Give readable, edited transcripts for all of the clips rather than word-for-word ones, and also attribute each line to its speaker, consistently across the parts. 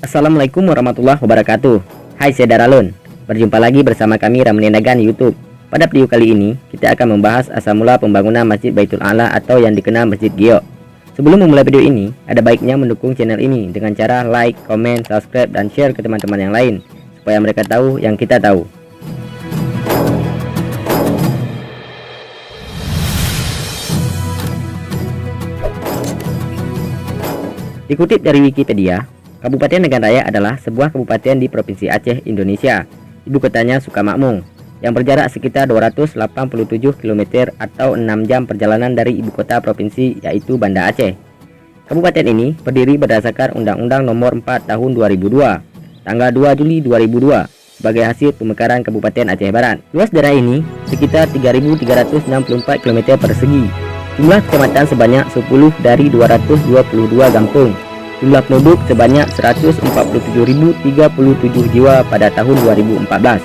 Speaker 1: Assalamualaikum warahmatullahi wabarakatuh. Hai, saya Daralun. Berjumpa lagi bersama kami Ramnenagan YouTube. Pada video kali ini, kita akan membahas asal mula pembangunan Masjid Baitul A'la atau yang dikenal Masjid Giok. Sebelum memulai video ini, ada baiknya mendukung channel ini dengan cara like, komen, subscribe, dan share ke teman-teman yang lain, supaya mereka tahu yang kita tahu. Dikutip dari Wikipedia, Kabupaten Nagan Raya adalah sebuah kabupaten di Provinsi Aceh, Indonesia. Ibu kotanya Sukamakmum, yang berjarak sekitar 287 km atau 6 jam perjalanan dari ibu kota provinsi, yaitu Banda Aceh. Kabupaten ini berdiri berdasarkan Undang-Undang Nomor 4 Tahun 2002, tanggal 2 Juli 2002, sebagai hasil pemekaran Kabupaten Aceh Barat. Luas daerah ini sekitar 3.364 km persegi. Jumlah kecamatan sebanyak 10 dari 222 kampung. Jumlah penduduk sebanyak 147.037 jiwa pada tahun 2014.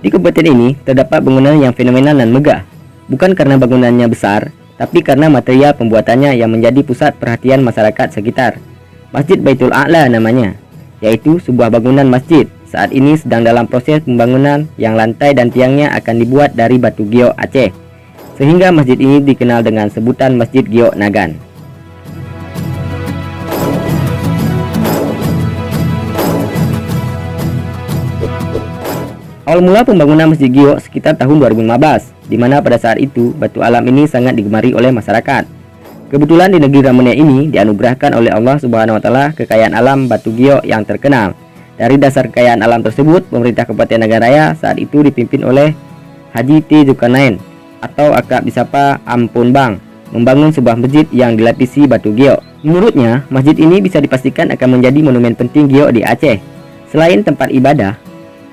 Speaker 1: Di kabupaten ini terdapat bangunan yang fenomenal dan megah, bukan karena bangunannya besar, tapi karena material pembuatannya yang menjadi pusat perhatian masyarakat sekitar. Masjid Baitul A'la namanya, yaitu sebuah bangunan masjid. Saat ini sedang dalam proses pembangunan yang lantai dan tiangnya akan dibuat dari batu giok Aceh, sehingga masjid ini dikenal dengan sebutan Masjid Giok Nagan. Awal mula pembangunan Masjid Giok sekitar tahun 2015, di mana pada saat itu batu alam ini sangat digemari oleh masyarakat. Kebetulan di negeri Ramania ini dianugerahkan oleh Allah Subhanahu wa Ta'ala kekayaan alam batu giok yang terkenal. Dari dasar kekayaan alam tersebut, pemerintah Kabupaten Nagan Raya saat itu dipimpin oleh Haji T. Zulkarnain atau akrab disapa Ampun Bang, membangun sebuah masjid yang dilapisi batu giok. Menurutnya, masjid ini bisa dipastikan akan menjadi monumen penting giok di Aceh. Selain tempat ibadah,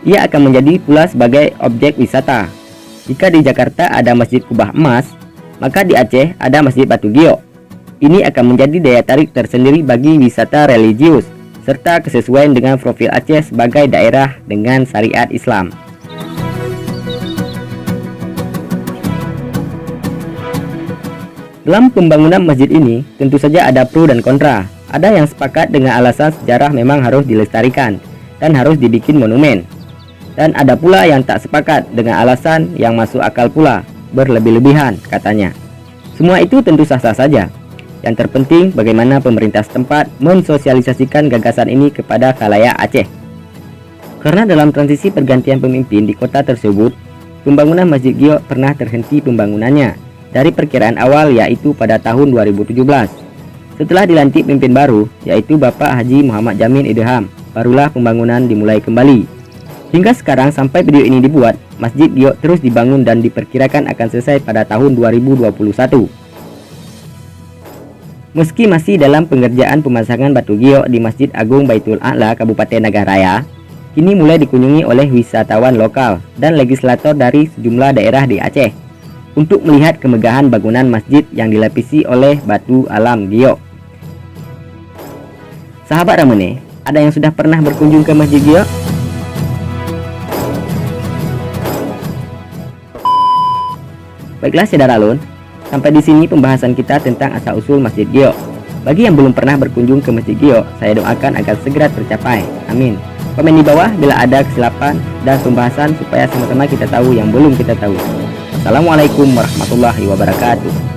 Speaker 1: ia akan menjadi pula sebagai objek wisata. Jika di Jakarta ada Masjid Kubah Emas, maka di Aceh ada Masjid Batu Giok. Ini akan menjadi daya tarik tersendiri bagi wisata religius, serta kesesuaian dengan profil Aceh sebagai daerah dengan syariat Islam. Dalam pembangunan masjid ini, tentu saja ada pro dan kontra. Ada yang sepakat dengan alasan sejarah memang harus dilestarikan dan harus dibikin monumen. Dan ada pula yang tak sepakat dengan alasan yang masuk akal pula, berlebih-lebihan katanya. Semua itu tentu sah-sah saja. Yang terpenting bagaimana pemerintah setempat mensosialisasikan gagasan ini kepada khalayak Aceh. Karena dalam transisi pergantian pemimpin di kota tersebut, pembangunan Masjid Giok pernah terhenti pembangunannya dari perkiraan awal, yaitu pada tahun 2017. Setelah dilantik pemimpin baru, yaitu Bapak Haji Muhammad Jamin Idham, barulah pembangunan dimulai kembali. Hingga sekarang sampai video ini dibuat, Masjid Giok terus dibangun dan diperkirakan akan selesai pada tahun 2021. Meski masih dalam pengerjaan pemasangan batu giok di Masjid Agung Baitul A'la Kabupaten Nagan Raya, kini mulai dikunjungi oleh wisatawan lokal dan legislator dari sejumlah daerah di Aceh untuk melihat kemegahan bangunan masjid yang dilapisi oleh batu alam giok. Sahabat Ramene, ada yang sudah pernah berkunjung ke Masjid Giok? Baiklah, saya Daralun. Sampai di sini pembahasan kita tentang asal-usul Masjid Giok. Bagi yang belum pernah berkunjung ke Masjid Giok, saya doakan agar segera tercapai. Amin. Komen di bawah bila ada kesilapan dan pembahasan supaya sama-sama kita tahu yang belum kita tahu. Assalamualaikum warahmatullahi wabarakatuh.